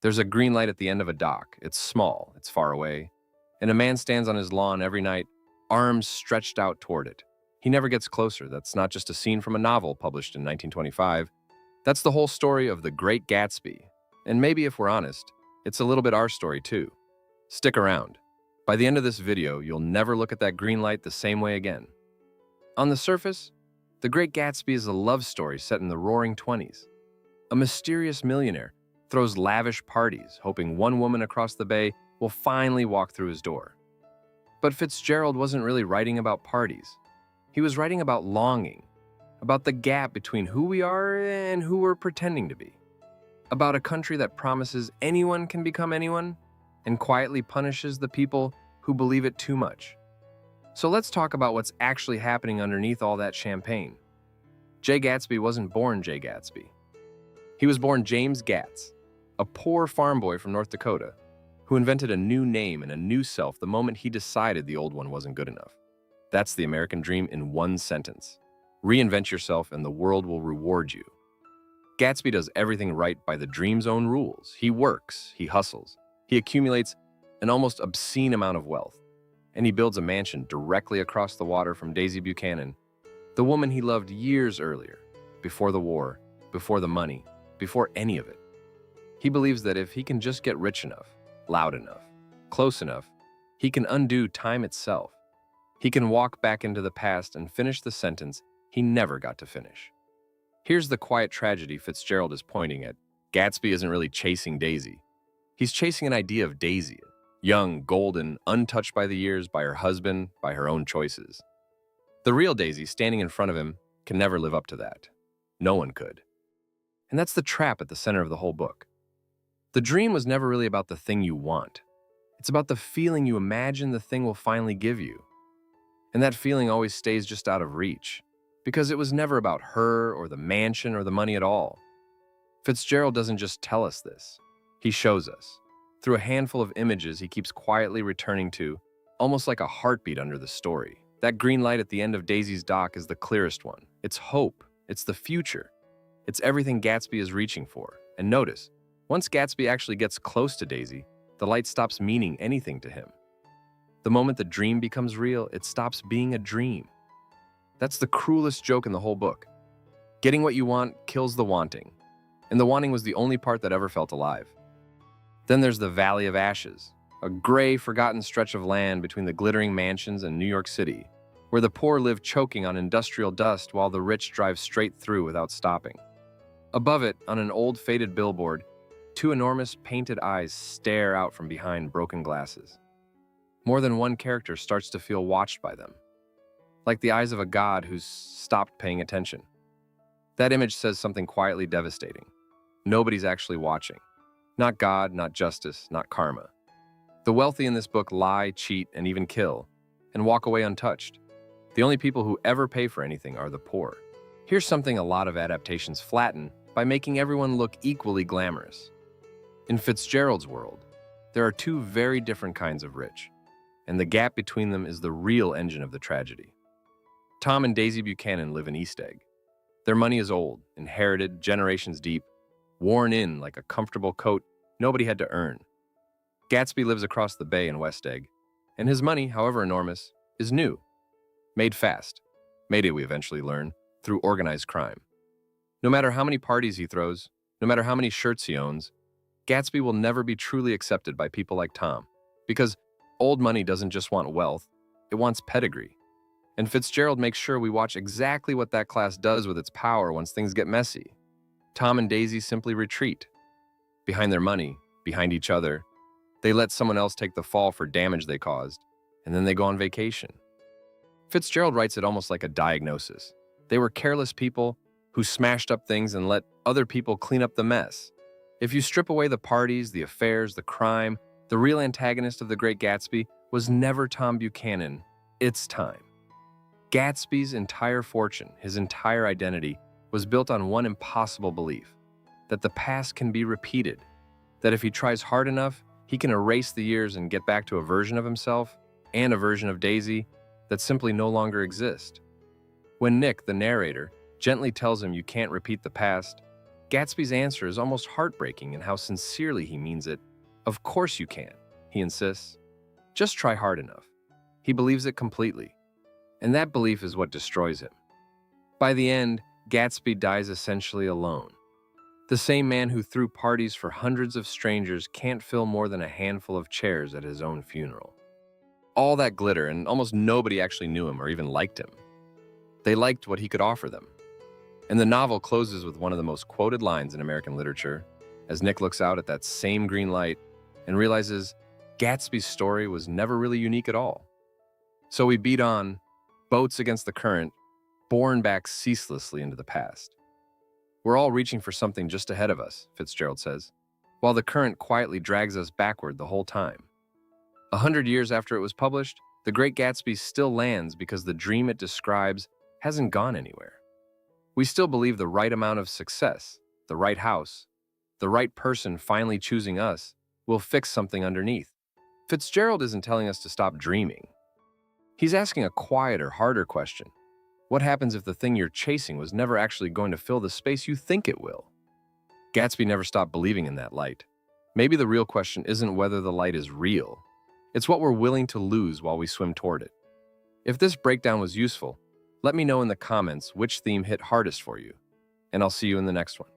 There's a green light at the end of a dock. It's small, it's far away, and a man stands on his lawn every night, arms stretched out toward it. He never gets closer. That's not just a scene from a novel published in 1925. That's the whole story of the Great Gatsby. And maybe if we're honest, it's a little bit our story too. Stick around. By the end of this video, you'll never look at that green light the same way again. On the surface, The Great Gatsby is a love story set in the Roaring Twenties. A mysterious millionaire throws lavish parties, hoping one woman across the bay will finally walk through his door. But Fitzgerald wasn't really writing about parties. He was writing about longing, about the gap between who we are and who we're pretending to be, about a country that promises anyone can become anyone and quietly punishes the people who believe it too much. So let's talk about what's actually happening underneath all that champagne. Jay Gatsby wasn't born Jay Gatsby. He was born James Gatz, a poor farm boy from North Dakota who invented a new name and a new self the moment he decided the old one wasn't good enough. That's the American dream in one sentence. Reinvent yourself and the world will reward you. Gatsby does everything right by the dream's own rules. He works, he hustles, he accumulates an almost obscene amount of wealth, and he builds a mansion directly across the water from Daisy Buchanan, the woman he loved years earlier, before the war, before the money, before any of it. He believes that if he can just get rich enough, loud enough, close enough, he can undo time itself. He can walk back into the past and finish the sentence he never got to finish. Here's the quiet tragedy Fitzgerald is pointing at. Gatsby isn't really chasing Daisy. He's chasing an idea of Daisy, young, golden, untouched by the years, by her husband, by her own choices. The real Daisy, standing in front of him, can never live up to that. No one could. And that's the trap at the center of the whole book. The dream was never really about the thing you want. It's about the feeling you imagine the thing will finally give you. And that feeling always stays just out of reach, because it was never about her or the mansion or the money at all. Fitzgerald doesn't just tell us this. He shows us. Through a handful of images he keeps quietly returning to, almost like a heartbeat under the story. That green light at the end of Daisy's dock is the clearest one. It's hope. It's the future. It's everything Gatsby is reaching for. And notice, once Gatsby actually gets close to Daisy, the light stops meaning anything to him. The moment the dream becomes real, it stops being a dream. That's the cruelest joke in the whole book. Getting what you want kills the wanting. And the wanting was the only part that ever felt alive. Then there's the Valley of Ashes, a gray, forgotten stretch of land between the glittering mansions and New York City, where the poor live choking on industrial dust while the rich drive straight through without stopping. Above it, on an old faded billboard, two enormous painted eyes stare out from behind broken glasses. More than one character starts to feel watched by them, like the eyes of a god who's stopped paying attention. That image says something quietly devastating. Nobody's actually watching. Not God, not justice, not karma. The wealthy in this book lie, cheat, and even kill, and walk away untouched. The only people who ever pay for anything are the poor. Here's something a lot of adaptations flatten by making everyone look equally glamorous. In Fitzgerald's world, there are two very different kinds of rich, and the gap between them is the real engine of the tragedy. Tom and Daisy Buchanan live in East Egg. Their money is old, inherited, generations deep, worn in like a comfortable coat nobody had to earn. Gatsby lives across the bay in West Egg, and his money, however enormous, is new. Made fast. Made it, we eventually learn, through organized crime. No matter how many parties he throws, no matter how many shirts he owns, Gatsby will never be truly accepted by people like Tom, because old money doesn't just want wealth, it wants pedigree. And Fitzgerald makes sure we watch exactly what that class does with its power once things get messy. Tom and Daisy simply retreat. Behind their money, behind each other, they let someone else take the fall for damage they caused, and then they go on vacation. Fitzgerald writes it almost like a diagnosis. They were careless people who smashed up things and let other people clean up the mess. If you strip away the parties, the affairs, the crime, the real antagonist of The Great Gatsby was never Tom Buchanan. It's time. Gatsby's entire fortune, his entire identity, was built on one impossible belief, that the past can be repeated, that if he tries hard enough, he can erase the years and get back to a version of himself and a version of Daisy that simply no longer exist. When Nick, the narrator, gently tells him you can't repeat the past, Gatsby's answer is almost heartbreaking in how sincerely he means it. Of course you can, he insists. Just try hard enough. He believes it completely, and that belief is what destroys him. By the end, Gatsby dies essentially alone. The same man who threw parties for hundreds of strangers can't fill more than a handful of chairs at his own funeral. All that glitter, and almost nobody actually knew him or even liked him. They liked what he could offer them. And the novel closes with one of the most quoted lines in American literature, as Nick looks out at that same green light and realizes Gatsby's story was never really unique at all. So we beat on, boats against the current, borne back ceaselessly into the past. We're all reaching for something just ahead of us, Fitzgerald says, while the current quietly drags us backward the whole time. 100 years after it was published, The Great Gatsby still lands because the dream it describes hasn't gone anywhere. We still believe the right amount of success, the right house, the right person finally choosing us, will fix something underneath. Fitzgerald isn't telling us to stop dreaming. He's asking a quieter, harder question. What happens if the thing you're chasing was never actually going to fill the space you think it will? Gatsby never stopped believing in that light. Maybe the real question isn't whether the light is real. It's what we're willing to lose while we swim toward it. If this breakdown was useful, let me know in the comments which theme hit hardest for you, and I'll see you in the next one.